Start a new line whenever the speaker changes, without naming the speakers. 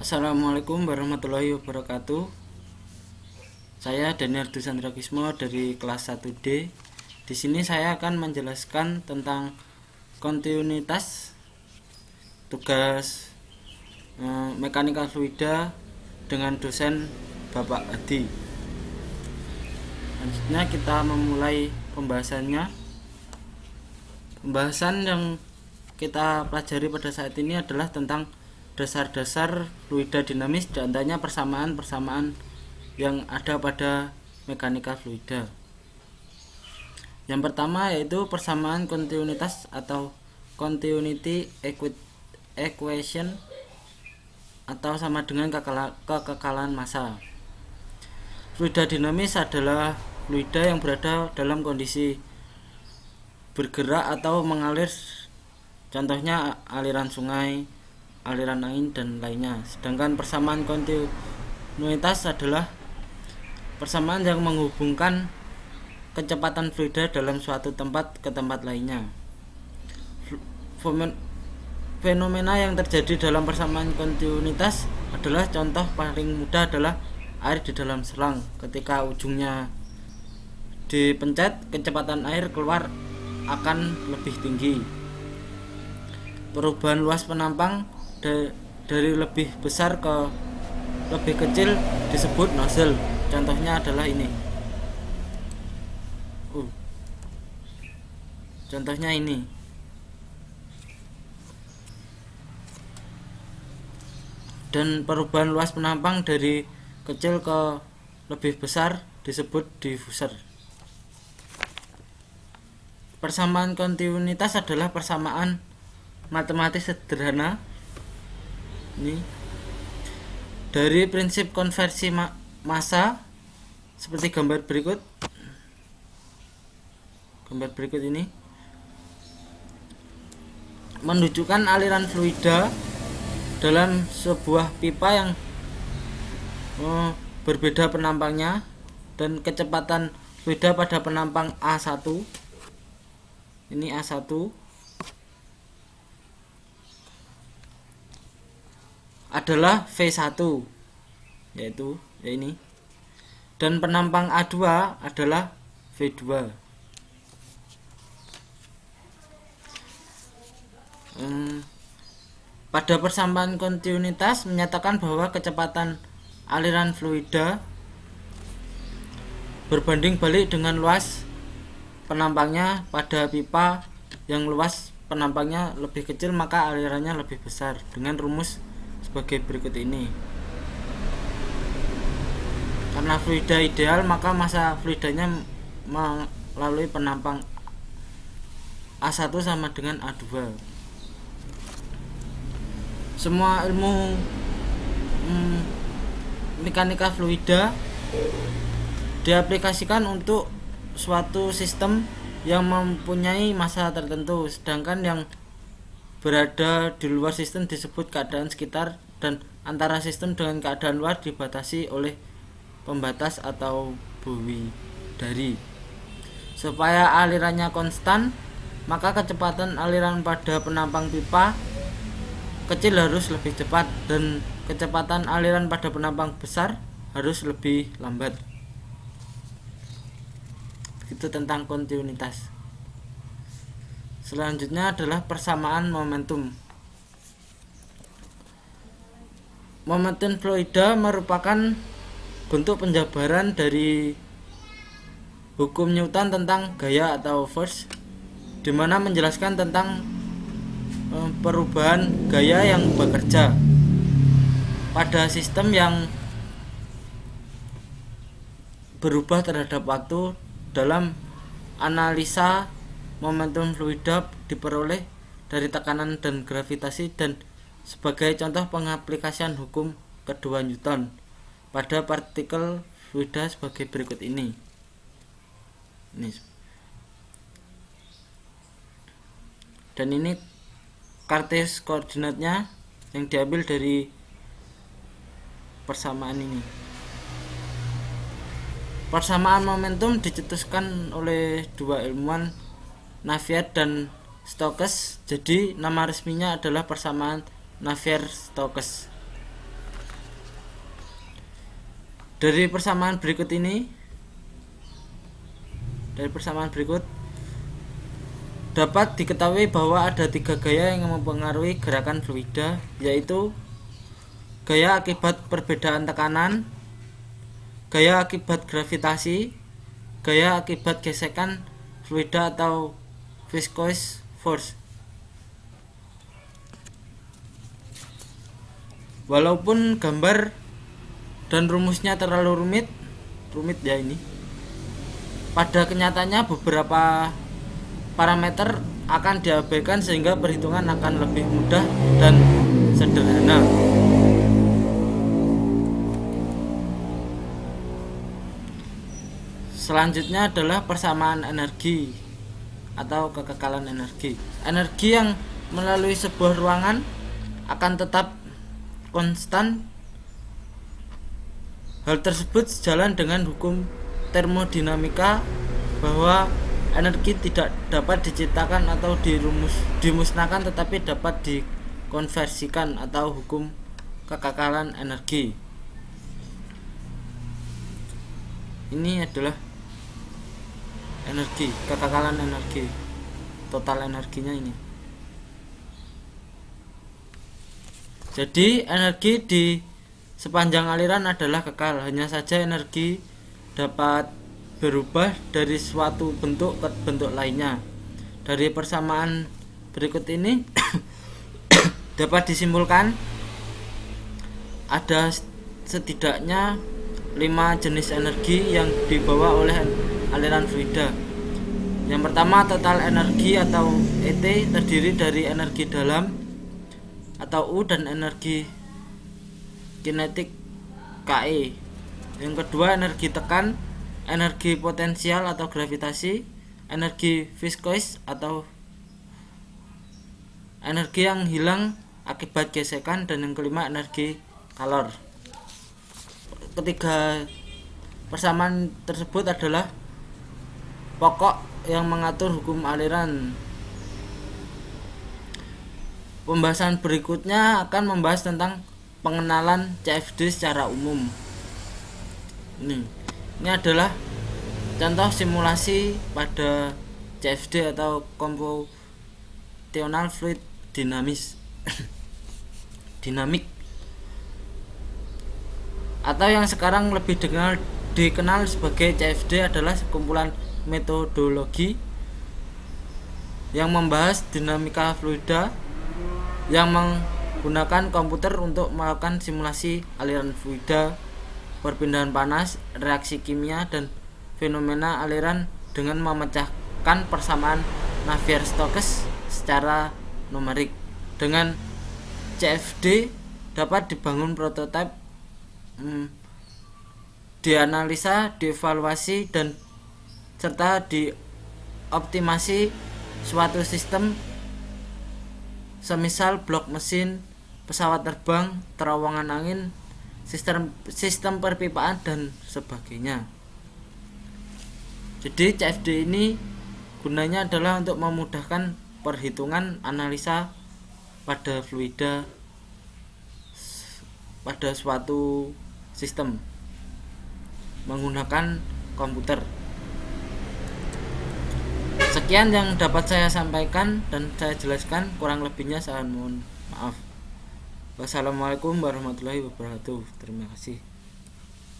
Assalamualaikum warahmatullahi wabarakatuh. Saya Daniel Dusandrakismo dari kelas 1D. Di sini saya akan menjelaskan tentang kontinuitas tugas mekanika fluida dengan dosen Bapak Adi. Selanjutnya kita memulai pembahasannya. Pembahasan yang kita pelajari pada saat ini adalah tentang dasar-dasar fluida dinamis, dan antaranya persamaan-persamaan yang ada pada mekanika fluida. Yang pertama yaitu persamaan kontinuitas atau continuity equation atau sama dengan kekekalan massa. Fluida dinamis adalah fluida yang berada dalam kondisi bergerak atau mengalir, contohnya aliran sungai, aliran angin, dan lainnya. Sedangkan persamaan kontinuitas adalah persamaan yang menghubungkan kecepatan fluida dalam suatu tempat ke tempat lainnya. Fenomena yang terjadi dalam persamaan kontinuitas adalah, contoh paling mudah adalah air di dalam selang. Ketika ujungnya dipencet, kecepatan air keluar akan lebih tinggi. Perubahan luas penampang dari lebih besar ke lebih kecil disebut nozzle. Contohnya adalah ini. Contohnya ini. Dan perubahan luas penampang dari kecil ke lebih besar disebut diffuser. Persamaan kontinuitas adalah persamaan matematis sederhana ini dari prinsip konversi massa seperti gambar berikut ini menunjukkan aliran fluida dalam sebuah pipa yang berbeda penampangnya, dan kecepatan fluida pada penampang A1, ini A1, adalah V1, yaitu ini, dan penampang A2 adalah V2. Pada persamaan kontinuitas menyatakan bahwa kecepatan aliran fluida berbanding balik dengan luas penampangnya. Pada pipa yang luas penampangnya lebih kecil maka alirannya lebih besar, dengan rumus sebagai berikut ini. Karena fluida ideal maka massa fluidanya melalui penampang A1 sama dengan A2. Semua ilmu mekanika fluida diaplikasikan untuk suatu sistem yang mempunyai massa tertentu, sedangkan yang berada di luar sistem disebut keadaan sekitar, dan antara sistem dengan keadaan luar dibatasi oleh pembatas atau bawidari. Supaya alirannya konstan, maka kecepatan aliran pada penampang pipa kecil harus lebih cepat, dan kecepatan aliran pada penampang besar harus lebih lambat. Itu tentang kontinuitas. Selanjutnya adalah persamaan momentum. Momentum fluida merupakan bentuk penjabaran dari hukum Newton tentang gaya atau force, di mana menjelaskan tentang perubahan gaya yang bekerja pada sistem yang berubah terhadap waktu. Dalam analisa, momentum fluida diperoleh dari tekanan dan gravitasi, dan sebagai contoh pengaplikasian hukum kedua Newton pada partikel fluida sebagai berikut ini. Dan ini kartes koordinatnya yang diambil dari persamaan ini. Persamaan momentum dicetuskan oleh dua ilmuwan, Navier dan Stokes. Jadi nama resminya adalah persamaan Navier-Stokes. Dari persamaan berikut dapat diketahui bahwa ada 3 gaya yang mempengaruhi gerakan fluida, yaitu gaya akibat perbedaan tekanan, gaya akibat gravitasi, gaya akibat gesekan fluida atau viscous force. Walaupun gambar dan rumusnya terlalu rumit ya ini, pada kenyataannya beberapa parameter akan diabaikan sehingga perhitungan akan lebih mudah dan sederhana. Selanjutnya adalah persamaan energi atau kekekalan energi. Energi yang melalui sebuah ruangan akan tetap konstan. Hal tersebut sejalan dengan hukum termodinamika bahwa energi tidak dapat diciptakan atau dimusnahkan, tetapi dapat dikonversikan, atau hukum kekekalan energi. Ini adalah energi, kekekalan energi, total energinya ini. Jadi energi di sepanjang aliran adalah kekal, hanya saja energi dapat berubah dari suatu bentuk ke bentuk lainnya. Dari persamaan berikut ini dapat disimpulkan ada setidaknya 5 jenis energi yang dibawa oleh aliran fluida. Yang pertama, total energi atau ET terdiri dari energi dalam atau U dan energi kinetik KE. Yang kedua, energi tekan, energi potensial atau gravitasi, energi viskous atau energi yang hilang akibat gesekan, dan yang kelima, energi kalor. Ketiga persamaan tersebut adalah pokok yang mengatur hukum aliran. Pembahasan berikutnya akan membahas tentang pengenalan CFD secara umum. Ini adalah contoh simulasi pada CFD atau computational fluid dinamik, atau yang sekarang lebih dikenal sebagai CFD, adalah sekumpulan metodologi yang membahas dinamika fluida yang menggunakan komputer untuk melakukan simulasi aliran fluida, perpindahan panas, reaksi kimia, dan fenomena aliran dengan memecahkan persamaan Navier-Stokes secara numerik. Dengan CFD dapat dibangun prototipe, dianalisa, dievaluasi, dan serta dioptimasi suatu sistem, semisal blok mesin, pesawat terbang, terowongan angin, sistem perpipaan, dan sebagainya. Jadi CFD ini gunanya adalah untuk memudahkan perhitungan analisa pada fluida pada suatu sistem menggunakan komputer. Sekian yang dapat saya sampaikan dan saya jelaskan, kurang lebihnya saya mohon maaf. Wassalamualaikum warahmatullahi wabarakatuh. Terima kasih.